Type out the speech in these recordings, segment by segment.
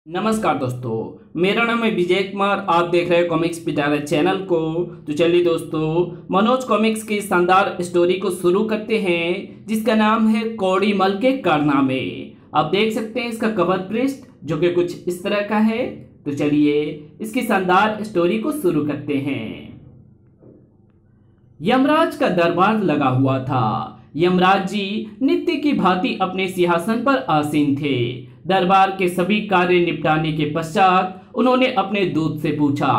नमस्कार दोस्तों, मेरा नाम है विजय कुमार। आप देख रहे हैं कॉमिक्स पिटारा चैनल को। तो चलिए दोस्तों, मनोज कॉमिक्स की शानदार स्टोरी को शुरू करते हैं, जिसका नाम है कौड़ीमल के कारनामे। आप देख सकते हैं इसका कवर पृष्ठ जो कि कुछ इस तरह का है। तो चलिए इसकी शानदार स्टोरी को शुरू करते हैं। यमराज का दरबार लगा हुआ था। यमराज जी नित्य की भांति अपने सिंहासन पर आसीन थे। दरबार के सभी कार्य निपटाने के पश्चात उन्होंने अपने दूत से पूछा,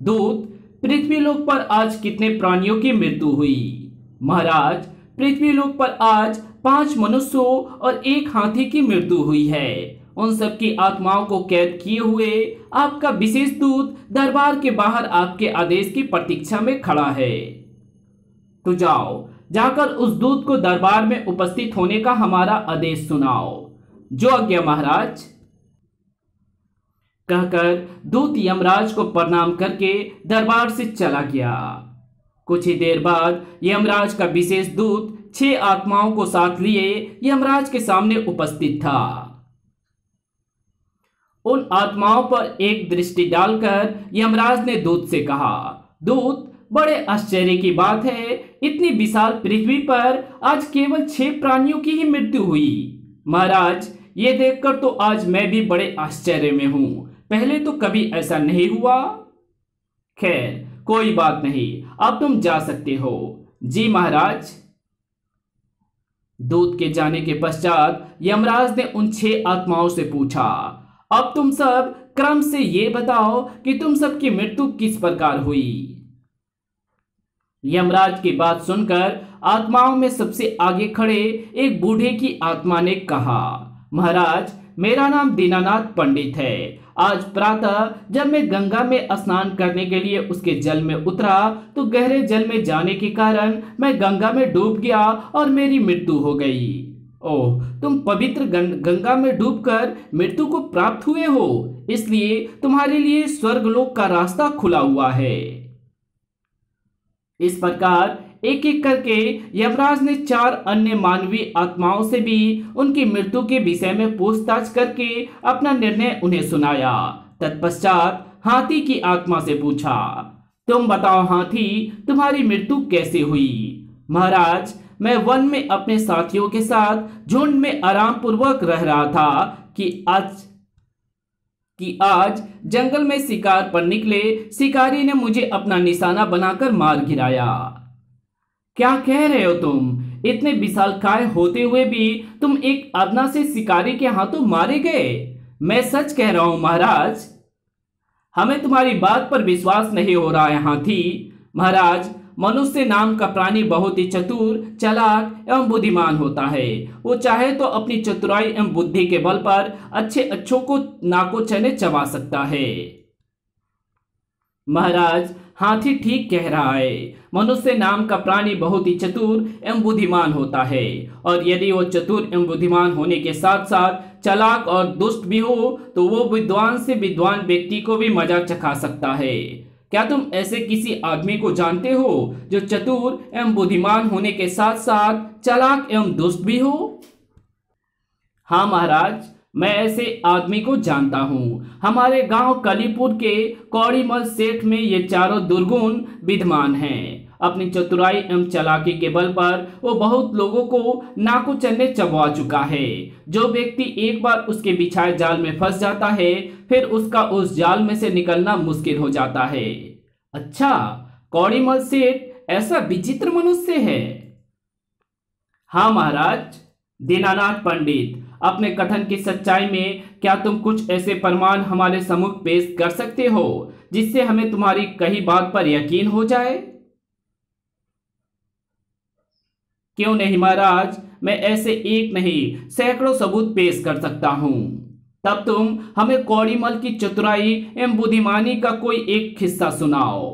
दूत, पृथ्वीलोक पर आज कितने प्राणियों की मृत्यु हुई? महाराज, पृथ्वीलोक पर आज 5 मनुष्यों और 1 हाथी की मृत्यु हुई है। उन सब की आत्माओं को कैद किए हुए आपका विशेष दूत दरबार के बाहर आपके आदेश की प्रतीक्षा में खड़ा है। तो जाओ, जाकर उस दूत को दरबार में उपस्थित होने का हमारा आदेश सुनाओ। जो आज्ञा महाराज, कहकर दूत यमराज को प्रणाम करके दरबार से चला गया। कुछ ही देर बाद यमराज का विशेष दूत 6 आत्माओं को साथ लिए यमराज के सामने उपस्थित था। उन आत्माओं पर एक दृष्टि डालकर यमराज ने दूत से कहा, दूत, बड़े आश्चर्य की बात है, इतनी विशाल पृथ्वी पर आज केवल 6 प्राणियों की ही मृत्यु हुई। महाराज, ये देखकर तो आज मैं भी बड़े आश्चर्य में हूं। पहले तो कभी ऐसा नहीं हुआ। खैर, कोई बात नहीं, अब तुम जा सकते हो। जी महाराज। दूत के जाने के पश्चात यमराज ने उन 6 आत्माओं से पूछा, अब तुम सब क्रम से ये बताओ कि तुम सबकी मृत्यु किस प्रकार हुई। यमराज की बात सुनकर आत्माओं में सबसे आगे खड़े एक बूढ़े की आत्मा ने कहा, महाराज, मेरा नाम दीनानाथ पंडित है। आज प्रातः जब मैं गंगा में स्नान करने के लिए उसके जल में उतरा तो गहरे जल में जाने के कारण मैं गंगा में डूब गया और मेरी मृत्यु हो गई। ओह, तुम पवित्र गंगा में डूबकर मृत्यु को प्राप्त हुए हो, इसलिए तुम्हारे लिए स्वर्गलोक का रास्ता खुला हुआ है। इस प्रकार एक एक करके यमराज ने 4 अन्य मानवीय आत्माओं से भी उनकी मृत्यु के विषय में पूछताछ करके अपना निर्णय उन्हें सुनाया। तत्पश्चात हाथी की आत्मा से पूछा, तुम बताओ हाथी, तुम्हारी मृत्यु कैसे हुई? महाराज, मैं वन में अपने साथियों के साथ झुंड में आराम पूर्वक रह रहा था कि आज जंगल में शिकार पर निकले शिकारी ने मुझे अपना निशाना बनाकर मार गिराया। क्या कह रहे हो तुम? इतने विशालकाय होते हुए भी तुम एक अदना से शिकारी के हाथों मारे गए? मैं सच कह रहा हूं महाराज। हमें तुम्हारी बात पर विश्वास नहीं हो रहा है हाथी। महाराज, मनुष्य नाम का प्राणी बहुत ही चतुर, चालाक एवं बुद्धिमान होता है। वो चाहे तो अपनी चतुराई एवं बुद्धि के बल पर अच्छों को नाको चने चबा सकता है। महाराज, हाथी ठीक कह रहा है। मनुष्य नाम का प्राणी बहुत ही चतुर एवं बुद्धिमान होता है, और यदि वो चतुर एवं बुद्धिमान होने के साथ साथ चालाक और दुष्ट भी हो तो वो विद्वान से विद्वान व्यक्ति को भी मजा चखा सकता है। क्या तुम ऐसे किसी आदमी को जानते हो जो चतुर एवं बुद्धिमान होने के साथ साथ चालाक एवं दुष्ट भी हो? हाँ महाराज, मैं ऐसे आदमी को जानता हूँ। हमारे गांव कलीपुर के कौड़ीमल सेठ में ये चारों दुर्गुण विद्यमान हैं। अपनी चतुराई एवं चालाकी के बल पर वो बहुत लोगों को नाको चने चबवा चुका है। जो व्यक्ति एक बार उसके बिछाए जाल में फंस जाता है, फिर उसका उस जाल में से निकलना मुश्किल हो जाता है। अच्छा, कौड़ीमल सेठ ऐसा विचित्र मनुष्य है? हाँ महाराज। दीनानाथ पंडित, अपने कथन की सच्चाई में क्या तुम कुछ ऐसे प्रमाण हमारे सम्मुख पेश कर सकते हो जिससे हमें तुम्हारी कही बात पर यकीन हो जाए? क्यों नहीं महाराज, मैं ऐसे एक नहीं सैकड़ों सबूत पेश कर सकता हूं। तब तुम हमें कौड़ीमल की चतुराई एवं बुद्धिमानी का कोई एक हिस्सा सुनाओ।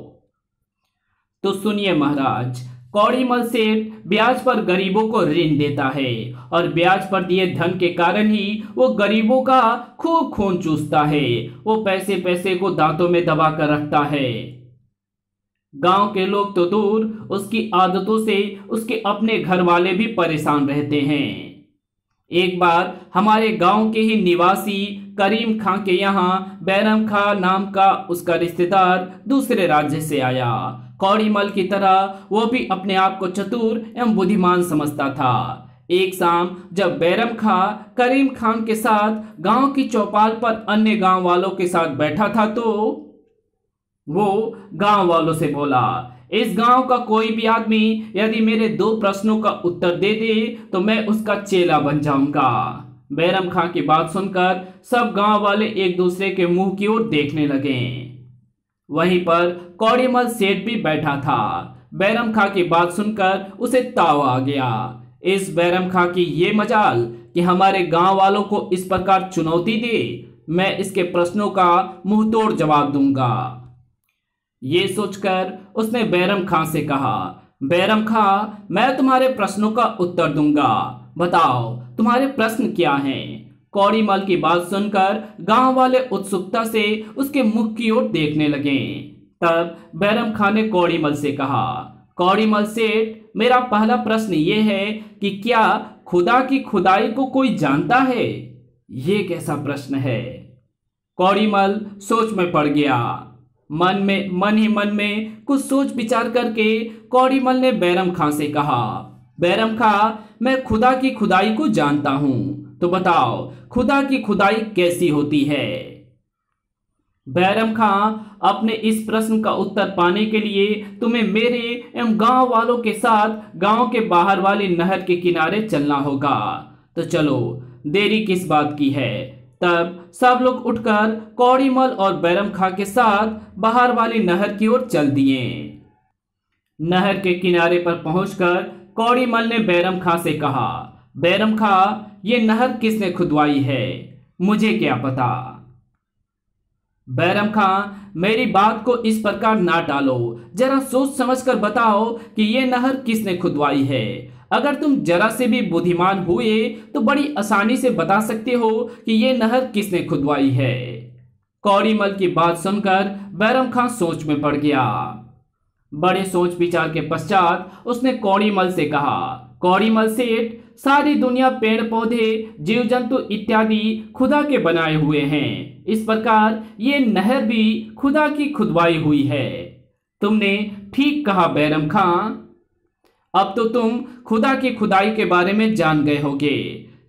तो सुनिए महाराज, कौड़ीमल सेठ ब्याज पर गरीबों को ऋण देता है, और ब्याज पर दिए धन के कारण ही वो गरीबों का खूब खून चूसता है। वो पैसे पैसे को दांतों में दबा कर रखता है। गांव के लोग तो दूर, उसकी आदतों से उसके अपने घर वाले भी परेशान रहते हैं। एक बार हमारे गांव के ही निवासी करीम खां के यहाँ बैरम खां नाम का उसका रिश्तेदार दूसरे राज्य से आया। कौड़ीमल की तरह वो भी अपने आप को चतुर एवं बुद्धिमान समझता था। एक शाम जब बैरम खां करीम खान के साथ गांव की चौपाल पर अन्य गांव वालों के साथ बैठा था तो वो गांव वालों से बोला, इस गांव का कोई भी आदमी यदि मेरे 2 प्रश्नों का उत्तर दे दे तो मैं उसका चेला बन जाऊंगा। बैरम खां की बात सुनकर सब गांव वाले एक दूसरे के मुंह की ओर देखने लगे। वहीं पर कौड़ीमल सेठ भी बैठा था। बैरम खां की बात सुनकर उसे ताव आ गया। इस बैरम खां की ये मजाल कि हमारे गांव वालों को इस प्रकार चुनौती दे, मैं इसके प्रश्नों का मुंह तोड़ जवाब दूंगा। ये सोचकर उसने बैरम खां से कहा, बैरम खां, मैं तुम्हारे प्रश्नों का उत्तर दूंगा, बताओ तुम्हारे प्रश्न क्या हैं? कौड़ीमल की बात सुनकर गांव वाले उत्सुकता से उसके मुख की ओर देखने लगे। तब बैरम खां ने कौड़ीमल से कहा, कौड़ीमल सेठ, मेरा पहला प्रश्न ये है कि क्या खुदा की खुदाई को कोई जानता है? ये कैसा प्रश्न है? कौड़ीमल सोच में पड़ गया। मन ही मन में कुछ सोच विचार करके कौड़ीमल ने बैरम खां से कहा, बैरम खां, मैं खुदा की खुदाई को जानता हूं, तो बताओ खुदा की खुदाई कैसी होती है? बैरम खां, अपने इस प्रश्न का उत्तर पाने के लिए तुम्हें मेरे एवं गांव वालों के साथ गांव के बाहर वाली नहर के किनारे चलना होगा। तो चलो, देरी किस बात की है? तब सब लोग उठकर कौड़ीमल और बैरम खां के साथ बाहर वाली नहर की ओर चल दिए। नहर के किनारे पर पहुंचकर कौड़ीमल ने बैरम खां से कहा, बैरम खां, ये नहर किसने खुदवाई है? मुझे क्या पता। बैरम खां, मेरी बात को इस प्रकार ना टालो, जरा सोच समझकर बताओ कि ये नहर किसने खुदवाई है। अगर तुम जरा से भी बुद्धिमान हुए तो बड़ी आसानी से बता सकते हो कि ये नहर किसने खुदवाई है। कौड़ीमल की बात सुनकर बैरम खां सोच में पड़ गया। बड़े सोच विचार के पश्चात उसने कौड़ीमल से कहा, कौड़ीमल सेठ, सारी दुनिया पेड़ पौधे जीव जंतु इत्यादि खुदा के बनाए हुए हैं। इस प्रकार ये नहर भी खुदा की खुदवाई हुई है। तुमने ठीक कहा बैरम खां। अब तो तुम खुदा की खुदाई के बारे में जान गए होगे।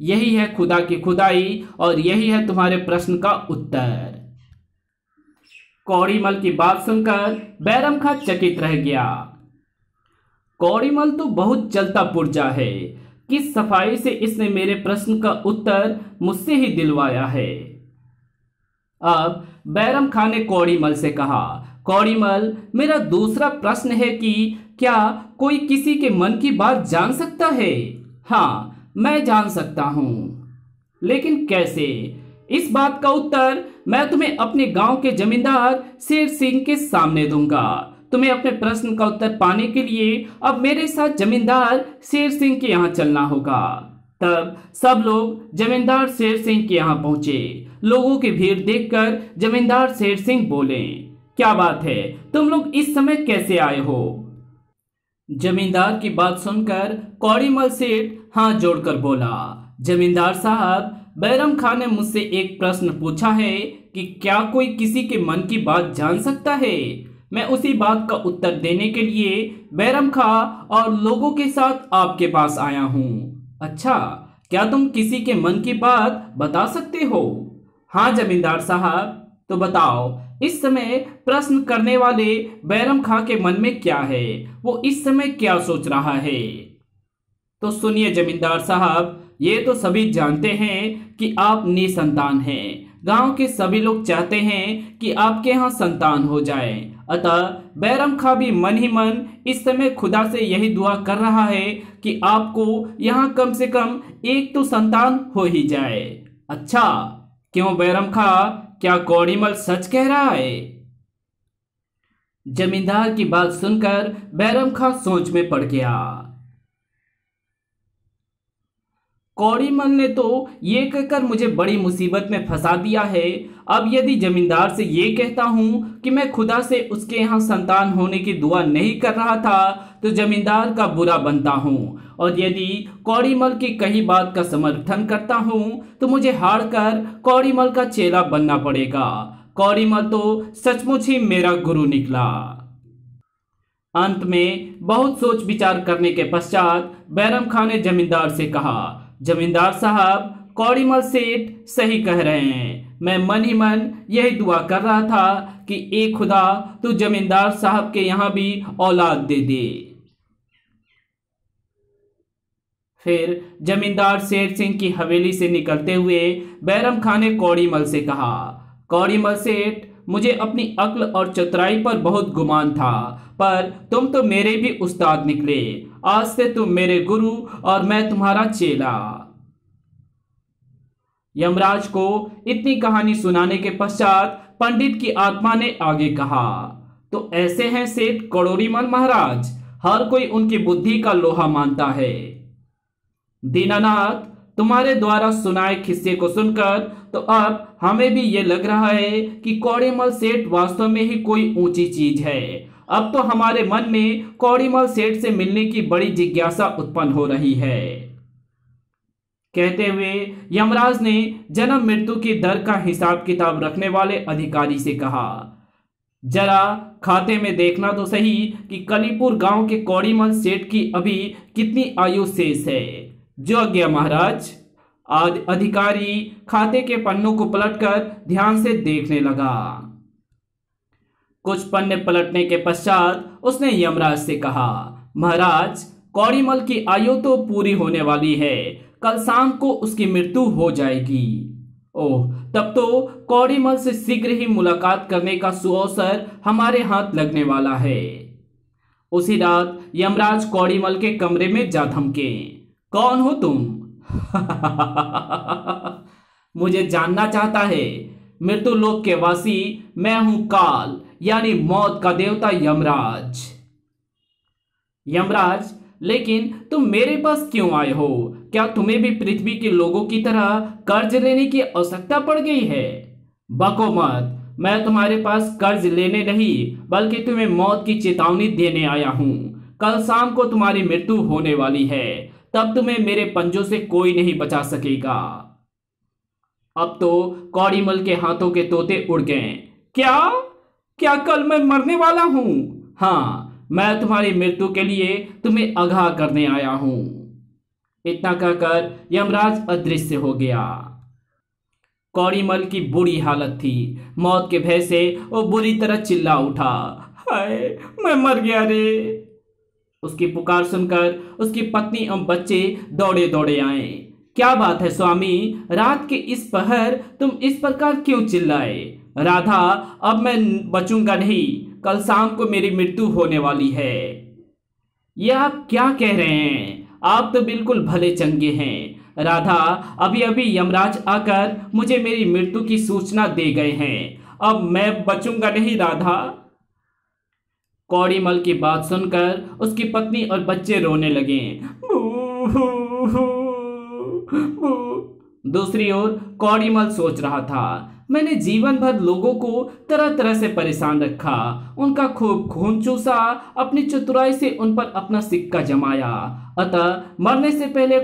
यही है खुदा की खुदाई और यही है तुम्हारे प्रश्न का उत्तर। कौड़ीमल की बात सुनकर बैरम खां चकित रह गया। कौड़ीमल तो बहुत चलता पुर्जा है। किस सफाई से इसने मेरे प्रश्न का उत्तर मुझसे ही दिलवाया है। अब बैरम खां ने कौड़ीमल से कहा, कौड़ीमल, मेरा दूसरा प्रश्न है कि क्या कोई किसी के मन की बात जान सकता है? हाँ, मैं जान सकता हूं। लेकिन कैसे? इस बात का उत्तर मैं तुम्हें अपने गांव के जमींदार शेर सिंह के सामने दूंगा। तुम्हें अपने प्रश्न का उत्तर पाने के लिए अब मेरे साथ जमींदार शेर सिंह के यहाँ चलना होगा। तब सब लोग जमींदार शेर सिंह के यहाँ पहुंचे। लोगों की भीड़ देखकर जमींदार शेर सिंह बोले, क्या बात है, तुम लोग इस समय कैसे आए हो? जमींदार की बात सुनकर कौड़ीमल सेठ हाथ जोड़कर बोला, जमींदार साहब, बैरम खां ने मुझसे एक प्रश्न पूछा है कि क्या कोई किसी के मन की बात जान सकता है। मैं उसी बात का उत्तर देने के लिए बैरम खां और लोगों के साथ आपके पास आया हूँ। अच्छा, क्या तुम किसी के मन की बात बता सकते हो? हाँ जमींदार साहब। तो बताओ, इस समय प्रश्न करने वाले बैरम खां के मन में क्या है? वो इस समय क्या सोच रहा है? तो सुनिए जमींदार साहब, ये तो सभी जानते हैं कि आप निसंतान हैं। गांव के सभी लोग चाहते हैं कि आपके यहाँ संतान हो जाए। अतः बैरम खां भी मन ही मन इस समय खुदा से यही दुआ कर रहा है कि आपको यहाँ कम से कम एक तो संतान हो ही जाए। अच्छा, क्यों बैरम खां, क्या कौड़ीमल सच कह रहा है? जमींदार की बात सुनकर बैरम खां सोच में पड़ गया। कौड़ीमल ने तो ये कहकर मुझे बड़ी मुसीबत में फंसा दिया है। अब यदि जमींदार से ये कहता हूँ कि मैं खुदा से उसके यहाँ संतान होने की दुआ नहीं कर रहा था तो जमींदार का बुरा बनता हूँ, और यदि कौड़ीमल की कही बात का समर्थन करता हूँ तो मुझे हार कर कौड़ीमल का चेला बनना पड़ेगा। कौड़ीमल तो सचमुच ही मेरा गुरु निकला। अंत में बहुत सोच विचार करने के पश्चात बैरम खां ने जमींदार से कहा, जमींदार साहब, कौड़ीमल सेठ सही कह रहे हैं। मैं मन ही मन यही दुआ कर रहा था कि ए खुदा तू जमींदार साहब के यहां भी औलाद दे दे। फिर जमींदार शेर सिंह की हवेली से निकलते हुए बैरम खां ने कौड़ीमल से कहा, कौड़ीमल सेठ, मुझे अपनी अक्ल और चतुराई पर बहुत गुमान था, पर तुम तो मेरे भी उस्ताद निकले। आज से तुम मेरे गुरु और मैं तुम्हारा चेला। यमराज को इतनी कहानी सुनाने के पश्चात पंडित की आत्मा ने आगे कहा, तो ऐसे हैं सेठ कौड़ीमल महाराज, हर कोई उनकी बुद्धि का लोहा मानता है। दीनानाथ, तुम्हारे द्वारा सुनाए किस्से को सुनकर तो अब हमें भी ये लग रहा है कि कौड़ीमल सेठ वास्तव में ही कोई ऊंची चीज है। अब तो हमारे मन में कौड़ीमल सेठ से मिलने की बड़ी जिज्ञासा उत्पन्न हो रही है। कहते हुए यमराज ने जन्म मृत्यु की दर का हिसाब किताब रखने वाले अधिकारी से कहा, जरा खाते में देखना तो सही कि कलीपुर गांव के कौड़ीमल सेठ की अभी कितनी आयु शेष है। जो आज्ञा महाराज। आज अधिकारी खाते के पन्नों को पलटकर ध्यान से देखने लगा। कुछ पन्ने पलटने के पश्चात उसने यमराज से कहा, महाराज, कौड़ीमल की आयु तो पूरी होने वाली है, कल शाम को उसकी मृत्यु हो जाएगी। ओह, तब तो कौड़ीमल से शीघ्र ही मुलाकात करने का सुअवसर हमारे हाथ लगने वाला है। उसी रात यमराज कौड़ीमल के कमरे में जा धमके, कौन हो तुम? मुझे जानना चाहता है? मृत्यु लोक के वासी मैं हूं काल, यानी मौत का देवता यमराज। यमराज, लेकिन तुम मेरे पास क्यों आए हो? क्या तुम्हें भी पृथ्वी के लोगों की तरह कर्ज लेने की आवश्यकता पड़ गई है? बको मत, मैं तुम्हारे पास कर्ज लेने नहीं बल्कि तुम्हें मौत की चेतावनी देने आया हूं। कल शाम को तुम्हारी मृत्यु होने वाली है, तब तुम्हें मेरे पंजों से कोई नहीं बचा सकेगा। अब तो कौड़ीमल के हाथों के तोते उड़ गए। क्या क्या कल मैं मरने वाला हूं? हाँ, मैं तुम्हारी मृत्यु के लिए तुम्हें आगाह करने आया हूं। इतना कहकर यमराज अदृश्य हो गया। कौड़ीमल की बुरी हालत थी। मौत के भय से वो बुरी तरह चिल्ला उठा, हाय, मैं मर गया रे। उसकी पुकार सुनकर उसकी पत्नी एवं बच्चे दौड़े दौड़े आए। क्या बात है स्वामी, रात के इस पहर तुम इस प्रकार क्यों चिल्लाए? राधा, अब मैं बचूंगा नहीं, कल शाम को मेरी मृत्यु होने वाली है। यह आप क्या कह रहे हैं? आप तो बिल्कुल भले चंगे हैं। राधा, अभी अभी यमराज आकर मुझे मेरी मृत्यु की सूचना दे गए हैं। अब मैं बचूंगा नहीं राधा। कौड़ीमल की बात सुनकर उसकी पत्नी और बच्चे रोने लगे। दूसरी ओर कौड़ीमल सोच रहा था, मैंने जीवन भर लोगों को तरह तरह से परेशान रखा, उनका खूब खून चूसा, अपनी चतुराई से उन पर अपना सिक्का जमाया। अतः मरने से पहले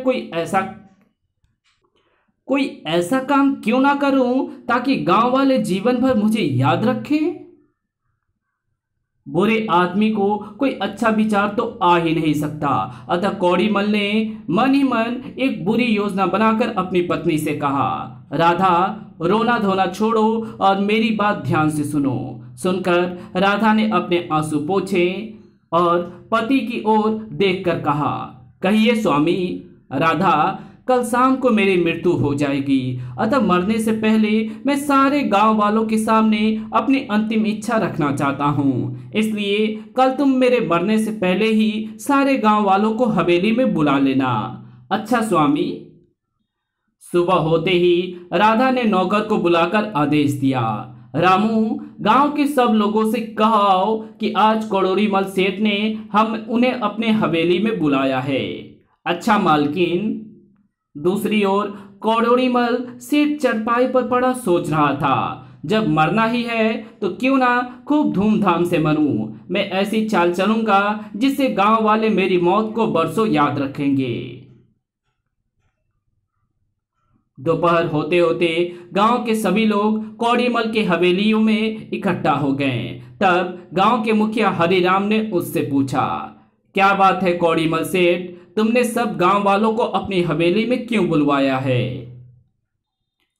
कोई ऐसा काम क्यों ना करूं ताकि गांव वाले जीवन भर मुझे याद रखें। बुरे आदमी को कोई अच्छा विचार तो आ ही नहीं सकता। अतः कौड़ीमल ने मन ही मन एक बुरी योजना बनाकर अपनी पत्नी से कहा, राधा, रोना धोना छोड़ो और मेरी बात ध्यान से सुनो। सुनकर राधा ने अपने आंसू पोंछे और पति की ओर देखकर कहा, कहिए स्वामी। राधा, कल शाम को मेरी मृत्यु हो जाएगी, अतः मरने से पहले मैं सारे गांव वालों के सामने अपनी अंतिम इच्छा रखना चाहता हूं। इसलिए कल तुम मेरे मरने से पहले ही सारे गांव वालों को हवेली में बुला लेना। अच्छा स्वामी। सुबह होते ही राधा ने नौकर को बुलाकर आदेश दिया, रामू, गांव के सब लोगों से कहो कि आज कौड़ीमल सेठ ने हम उन्हें अपने हवेली में बुलाया है। अच्छा मालकिन। दूसरी ओर कौड़ीमल सेठ चरपाई पर पड़ा सोच रहा था, जब मरना ही है तो क्यों ना खूब धूमधाम से मरूं। मैं ऐसी चाल चलूंगा जिससे गांव वाले मेरी मौत को बरसों याद रखेंगे। दोपहर होते होते गांव के सभी लोग कौड़ीमल के हवेलियों में इकट्ठा हो गए। तब गांव के मुखिया हरिराम ने उससे पूछा, क्या बात है कौड़ीमल सेठ, तुमने सब गांव वालों को अपनी हवेली में क्यों बुलवाया है?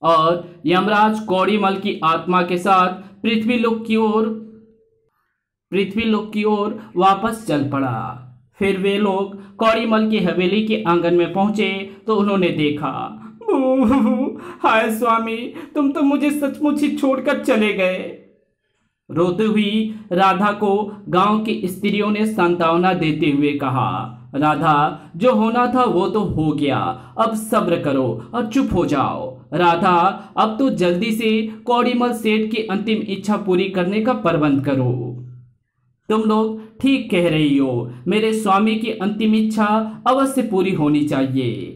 और यमराज कौड़ीमल की आत्मा के साथ पृथ्वीलोक की ओर वापस चल पड़ा। फिर वे लोग कौड़ीमल की हवेली के आंगन में पहुंचे तो उन्होंने देखा, हाय स्वामी, तुम तो मुझे सचमुच ही छोड़कर चले गए। रोती हुई राधा को गांव की स्त्रियों ने सांत्वना देते हुए कहा, राधा, जो होना था वो तो हो गया, अब सब्र करो और चुप हो जाओ। राधा, अब तो जल्दी से कौड़ीमल सेठ की अंतिम इच्छा पूरी करने का प्रबंध करो। तुम लोग ठीक कह रही हो, मेरे स्वामी की अंतिम इच्छा अवश्य पूरी होनी चाहिए।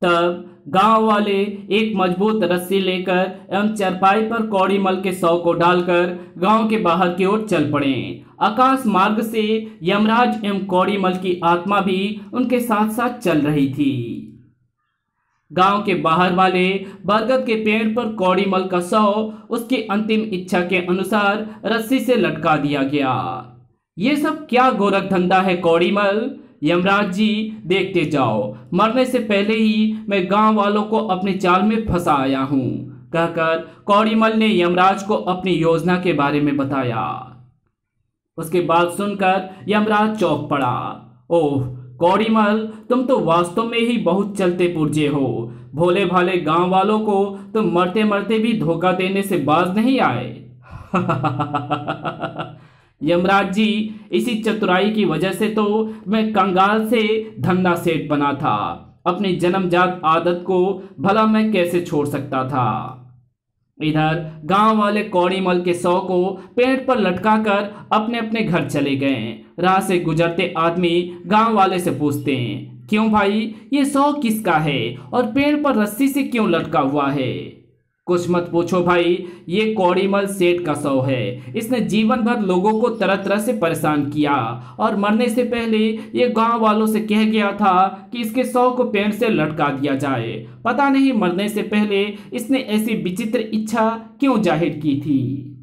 तब गांव वाले एक मजबूत रस्सी लेकर एवं चरपाई पर कौड़ीमल के शव को डालकर गांव के बाहर की ओर चल पड़े। आकाश मार्ग से यमराज एवं कौड़ीमल की आत्मा भी उनके साथ साथ चल रही थी। गांव के बाहर वाले बरगद के पेड़ पर कौड़ीमल का शव उसकी अंतिम इच्छा के अनुसार रस्सी से लटका दिया गया। ये सब क्या गोरख धंधा है कौड़ीमल? यमराज जी, देखते जाओ, मरने से पहले ही मैं गांव वालों को अपनी चाल में फंसा आया हूं, कहकर कौड़ीमल ने यमराज को अपनी योजना के बारे में बताया। उसके बाद सुनकर यमराज चौंक पड़ा। ओह कौड़ीमल, तुम तो वास्तव में ही बहुत चलते पुर्जे हो। भोले भाले गांव वालों को तुम मरते मरते भी धोखा देने से बाज नहीं आए। यमराज जी, इसी चतुराई की वजह से तो मैं कंगाल से धन्ना सेठ बना था। अपनी जन्मजात आदत को भला मैं कैसे छोड़ सकता था। इधर गांव वाले कौड़ीमल के शव को पेड़ पर लटकाकर अपने अपने घर चले गए। राह से गुजरते आदमी गांव वाले से पूछते हैं, क्यों भाई, ये शव किसका है और पेड़ पर रस्सी से क्यों लटका हुआ है? कुछ मत पूछो भाई, ये कौड़ीमल सेठ का शव है। इसने जीवन भर लोगों को तरह तरह से परेशान किया और मरने से पहले ये गांव वालों से कह गया था कि इसके शव को पेड़ से लटका दिया जाए। पता नहीं मरने से पहले इसने ऐसी विचित्र इच्छा क्यों जाहिर की थी।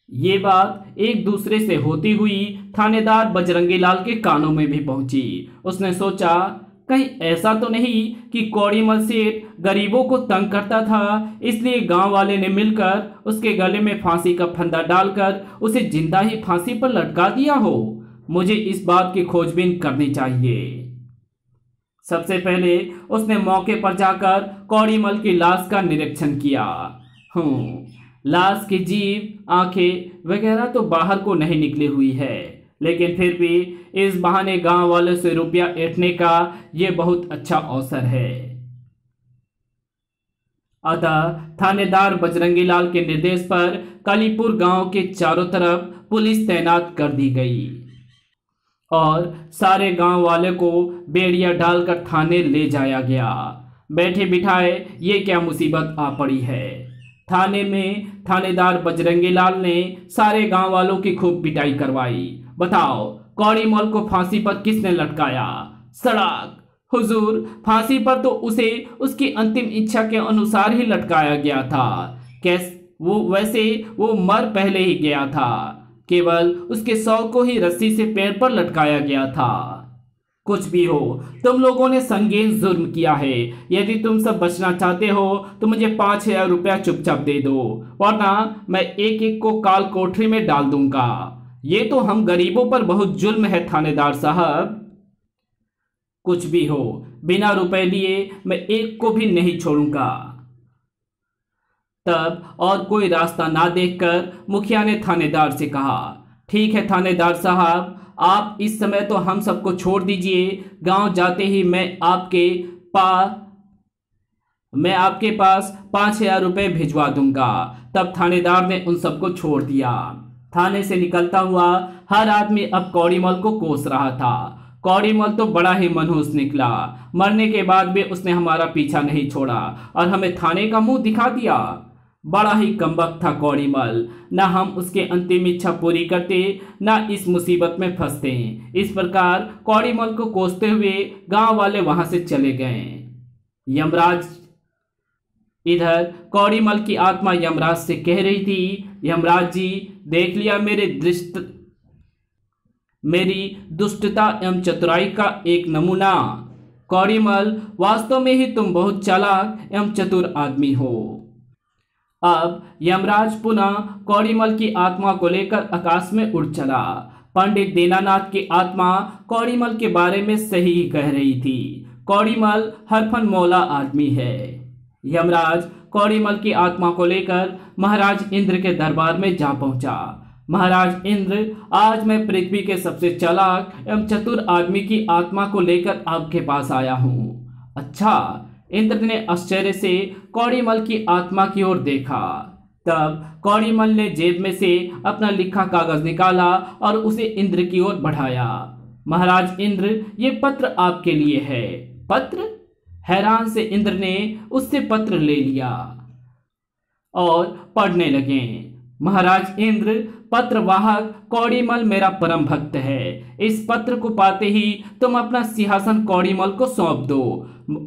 ये बात एक दूसरे से होती हुई थानेदार बजरंगी लाल के कानों में भी पहुंची। उसने सोचा, कहीं ऐसा तो नहीं कि कौड़ीमल सेठ गरीबों को तंग करता था, इसलिए गांव वाले ने मिलकर उसके गले में फांसी का फंदा डालकर उसे जिंदा ही फांसी पर लटका दिया हो। मुझे इस बात की खोजबीन करनी चाहिए। सबसे पहले उसने मौके पर जाकर कौड़ीमल की लाश का निरीक्षण किया। लाश की जीभ, आंखें वगैरह तो बाहर को नहीं निकली हुई है, लेकिन फिर भी इस बहाने गांव वालों से रुपया ऐंठने का यह बहुत अच्छा अवसर है। अतः थानेदार बजरंगी लाल के निर्देश पर कालीपुर गांव के चारों तरफ पुलिस तैनात कर दी गई और सारे गांव वाले को बेड़िया डालकर थाने ले जाया गया। बैठे बिठाए ये क्या मुसीबत आ पड़ी है। थाने में थानेदार बजरंगी लाल ने सारे गांव वालों की खूब पिटाई करवाई। बताओ, कौड़ीमल को फांसी पर किसने लटकाया? सड़क हुजूर, फांसी पर तो उसे उसकी अंतिम इच्छा के अनुसार ही लटकाया गया था। वैसे वो मर पहले ही गया था, केवल उसके शव को ही रस्सी से पेड़ पर लटकाया गया था। कुछ भी हो, तुम लोगों ने संगीन जुर्म किया है। यदि तुम सब बचना चाहते हो तो मुझे 5,000 रुपया चुपचाप दे दो, वरना मैं एक एक को काल कोठरी में डाल दूंगा। ये तो हम गरीबों पर बहुत जुल्म है थानेदार साहब। कुछ भी हो, बिना रुपए लिए मैं एक को भी नहीं छोड़ूंगा। तब और कोई रास्ता ना देखकर मुखिया ने थानेदार से कहा, ठीक है थानेदार साहब, आप इस समय तो हम सबको छोड़ दीजिए। गांव जाते ही मैं आपके पास 5,000 रुपये भिजवा दूंगा। तब थानेदार ने उन सबको छोड़ दिया। थाने से निकलता हुआ हर आदमी अब कौड़ीमल को कोस रहा था। कौड़ीमल तो बड़ा ही मनहूस निकला। मरने के बाद भी उसने हमारा पीछा नहीं छोड़ा और हमें थाने का मुंह दिखा दिया। बड़ा ही कमबख्त था कौड़ीमल। न हम उसके अंतिम इच्छा पूरी करते, न इस मुसीबत में फंसते। इस प्रकार कौड़ीमल को कोसते हुए गांव वाले वहां से चले गए। यमराज इधर कौड़ीमल की आत्मा यमराज से कह रही थी, यमराज जी, देख लिया मेरी दुष्टता एवं चतुराई का एक नमूना। कौड़ीमल, वास्तव में ही तुम बहुत चालाक एवं चतुर आदमी हो। अब यमराज पुनः कौड़ीमल की आत्मा को लेकर आकाश में उड़ चला। पंडित दीनानाथ की आत्मा कौड़ीमल के बारे में सही ही कह रही थी। कौड़ीमल हरफन मौला आदमी है। यमराज कौड़ीमल की आत्मा को लेकर महाराज इंद्र के दरबार में जा पहुंचा। महाराज इंद्र, आज मैं पृथ्वी के सबसे चालाक एवं चतुर आदमी की आत्मा को लेकर आपके पास आया हूँ। अच्छा। इंद्र ने आश्चर्य से कौड़ीमल की आत्मा की ओर देखा। तब कौड़ीमल ने जेब में से अपना लिखा कागज निकाला और उसे इंद्र की ओर बढ़ाया। महाराज इंद्र, ये पत्र आपके लिए है। पत्र? हैरान से इंद्र ने उससे पत्र ले लिया और पढ़ने लगे। महाराज इंद्र, पत्रवाहक कौड़ीमल मेरा परम भक्त है। इस पत्र को पाते ही तुम अपना सिंहासन कौड़ीमल को सौंप दो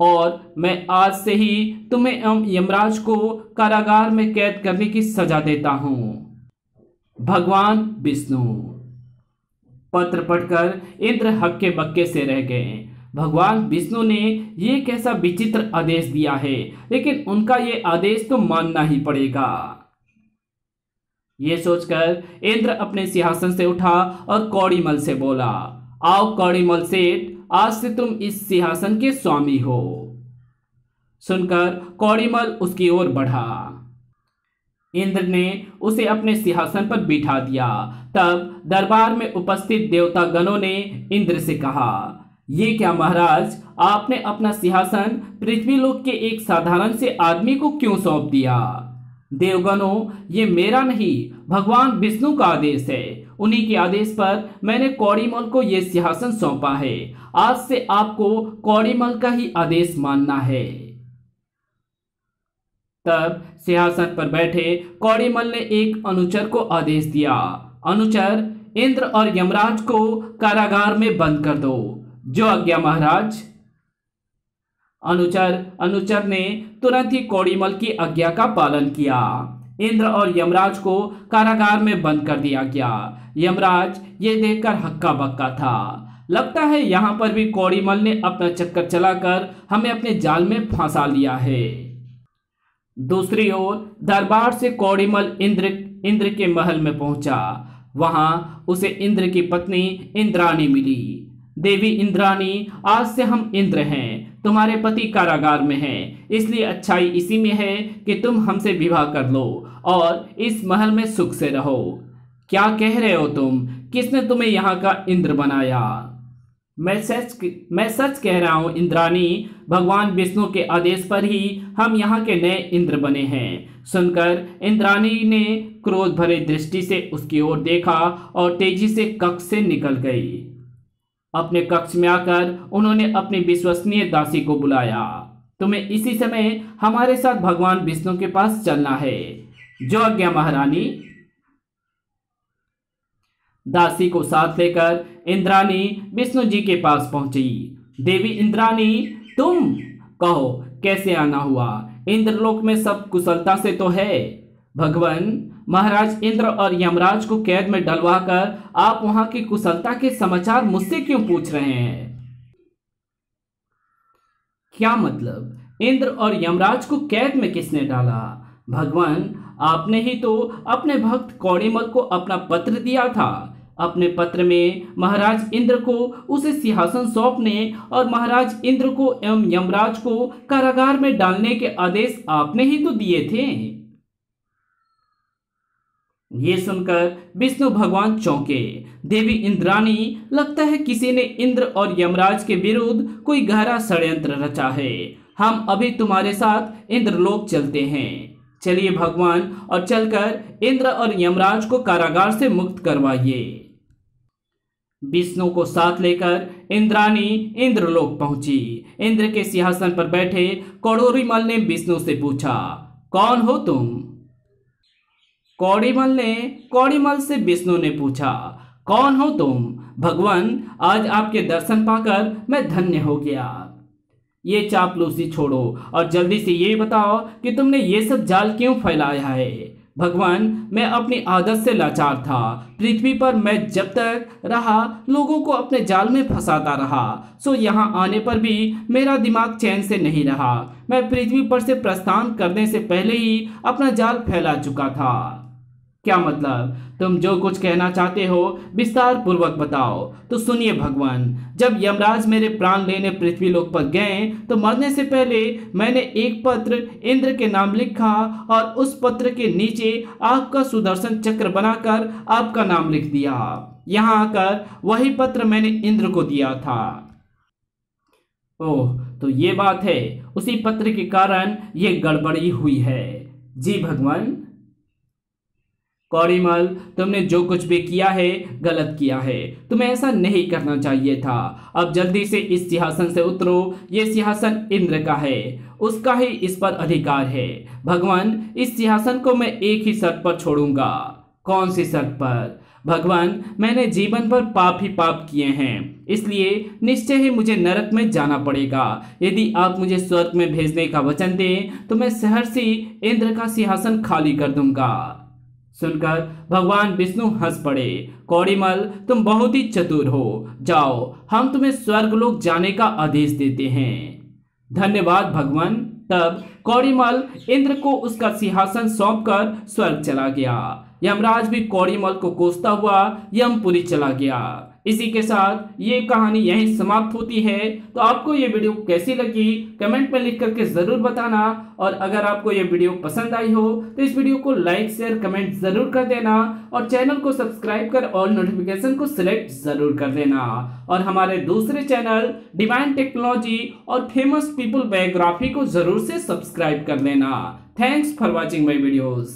और मैं आज से ही तुम्हें एवं यमराज को कारागार में कैद करने की सजा देता हूं। भगवान विष्णु। पत्र पढ़कर इंद्र हक्के बक्के से रह गए। भगवान विष्णु ने ये कैसा विचित्र आदेश दिया है, लेकिन उनका ये आदेश तो मानना ही पड़ेगा। ये सोचकर इंद्र अपने सिंहासन से उठा और कौड़ीमल से बोला, आओ कौड़ीमल सेठ, आज से तुम इस सिंहासन के स्वामी हो। सुनकर कौड़ीमल उसकी ओर बढ़ा। इंद्र ने उसे अपने सिंहासन पर बिठा दिया। तब दरबार में उपस्थित देवता गणों ने इंद्र से कहा, ये क्या महाराज, आपने अपना सिंहासन पृथ्वीलोक के एक साधारण से आदमी को क्यों सौंप दिया? देवगणों, ये मेरा नहीं, भगवान विष्णु का आदेश है। उन्हीं के आदेश पर मैंने कौड़ीमल को यह सिंहासन सौंपा है। आज से आपको कौड़ीमल का ही आदेश मानना है। तब सिंहासन पर बैठे कौड़ीमल ने एक अनुचर को आदेश दिया, अनुचर, इंद्र और यमराज को कारागार में बंद कर दो। जो आज्ञा महाराज। अनुचर ने तुरंत ही कौड़ीमल की आज्ञा का पालन किया। इंद्र और यमराज को कारागार में बंद कर दिया गया। यमराज ये देखकर हक्का बक्का था। लगता है यहाँ पर भी कौड़ीमल ने अपना चक्कर चलाकर हमें अपने जाल में फंसा लिया है। दूसरी ओर दरबार से कौड़ीमल इंद्र के महल में पहुंचा। वहां उसे इंद्र की पत्नी इंद्राणी मिली। देवी इंद्राणी, आज से हम इंद्र हैं, तुम्हारे पति कारागार में हैं, इसलिए अच्छाई इसी में है कि तुम हमसे विवाह कर लो और इस महल में सुख से रहो। क्या कह रहे हो तुम? किसने तुम्हें यहाँ का इंद्र बनाया? मैं सच कह रहा हूँ इंद्राणी, भगवान विष्णु के आदेश पर ही हम यहाँ के नए इंद्र बने हैं। सुनकर इंद्राणी ने क्रोध भरे दृष्टि से उसकी ओर देखा और तेजी से कक्ष से निकल गई। अपने कक्ष में आकर उन्होंने अपनी विश्वसनीय दासी को बुलाया। तुम्हें इसी समय हमारे साथ भगवान विष्णु के पास चलना है। जो आज्ञा महारानी। दासी को साथ लेकर इंद्राणी विष्णु जी के पास पहुंची। देवी इंद्राणी, तुम कहो कैसे आना हुआ? इंद्रलोक में सब कुशलता से तो है। भगवान, महाराज इंद्र और यमराज को कैद में डलवाकर आप वहां की कुशलता के समाचार मुझसे क्यों पूछ रहे हैं? क्या मतलब? इंद्र और यमराज को कैद में किसने डाला? भगवान, आपने ही तो अपने भक्त कौड़ीमल को अपना पत्र दिया था। अपने पत्र में महाराज इंद्र को उसे सिंहासन सौंपने और महाराज इंद्र को एवं यमराज को कारागार में डालने के आदेश आपने ही तो दिए थे। ये सुनकर विष्णु भगवान चौंके। देवी इंद्राणी, लगता है किसी ने इंद्र और यमराज के विरुद्ध कोई गहरा षड्यंत्र रचा है। हम अभी तुम्हारे साथ इंद्रलोक चलते हैं। चलिए भगवान, और चलकर इंद्र और यमराज को कारागार से मुक्त करवाइए। विष्णु को साथ लेकर इंद्राणी इंद्रलोक पहुंची। इंद्र के सिंहासन पर बैठे कौड़ीमल ने विष्णु से पूछा, कौन हो तुम? कौड़ीमल से विष्णु ने पूछा, कौन हो तुम? भगवान, आज आपके दर्शन पाकर मैं धन्य हो गया। ये चापलूसी छोड़ो और जल्दी से ये बताओ कि तुमने ये सब जाल क्यों फैलाया है? भगवान, मैं अपनी आदत से लाचार था। पृथ्वी पर मैं जब तक रहा लोगों को अपने जाल में फंसाता रहा, सो यहाँ आने पर भी मेरा दिमाग चैन से नहीं रहा। मैं पृथ्वी पर से प्रस्थान करने से पहले ही अपना जाल फैला चुका था। क्या मतलब? तुम जो कुछ कहना चाहते हो विस्तार पूर्वक बताओ। तो सुनिए भगवान, जब यमराज मेरे प्राण लेने पृथ्वी लोक पर गए तो मरने से पहले मैंने एक पत्र इंद्र के नाम लिखा और उस पत्र के नीचे आपका सुदर्शन चक्र बनाकर आपका नाम लिख दिया। यहाँ आकर वही पत्र मैंने इंद्र को दिया था। ओह, तो ये बात है, उसी पत्र के कारण ये गड़बड़ी हुई है। जी भगवान। कौड़ीमल, तुमने जो कुछ भी किया है गलत किया है। तुम्हें ऐसा नहीं करना चाहिए था। अब जल्दी से इस सिंहासन से उतरो। ये सिंहासन इंद्र का है, उसका ही इस पर अधिकार है। भगवान, इस सिंहासन को मैं एक ही शर्त पर छोड़ूंगा। कौन सी शर्त पर? भगवान, मैंने जीवन भर पाप ही पाप किए हैं, इसलिए निश्चय ही मुझे नरक में जाना पड़ेगा। यदि आप मुझे स्वर्ग में भेजने का वचन दें तो मैं सहर्षि इंद्र का सिंहासन खाली कर दूंगा। सुनकर भगवान विष्णु हंस पड़े। कौड़ीमल, तुम बहुत ही चतुर हो। जाओ, हम तुम्हें स्वर्गलोक जाने का आदेश देते हैं। धन्यवाद भगवान। तब कौड़ीमल इंद्र को उसका सिंहासन सौंपकर स्वर्ग चला गया। यमराज भी कौड़ीमल को कोसता हुआ यमपुरी चला गया। इसी के साथ ये कहानी यहीं समाप्त होती है। तो आपको ये वीडियो कैसी लगी कमेंट में लिख करके जरूर बताना, और अगर आपको ये वीडियो पसंद आई हो तो इस वीडियो को लाइक शेयर कमेंट जरूर कर देना, और चैनल को सब्सक्राइब कर ऑल नोटिफिकेशन को सिलेक्ट जरूर कर देना, और हमारे दूसरे चैनल डिवाइन टेक्नोलॉजी और फेमस पीपल बायोग्राफी को जरूर से सब्सक्राइब कर लेना। Thanks for watching my videos.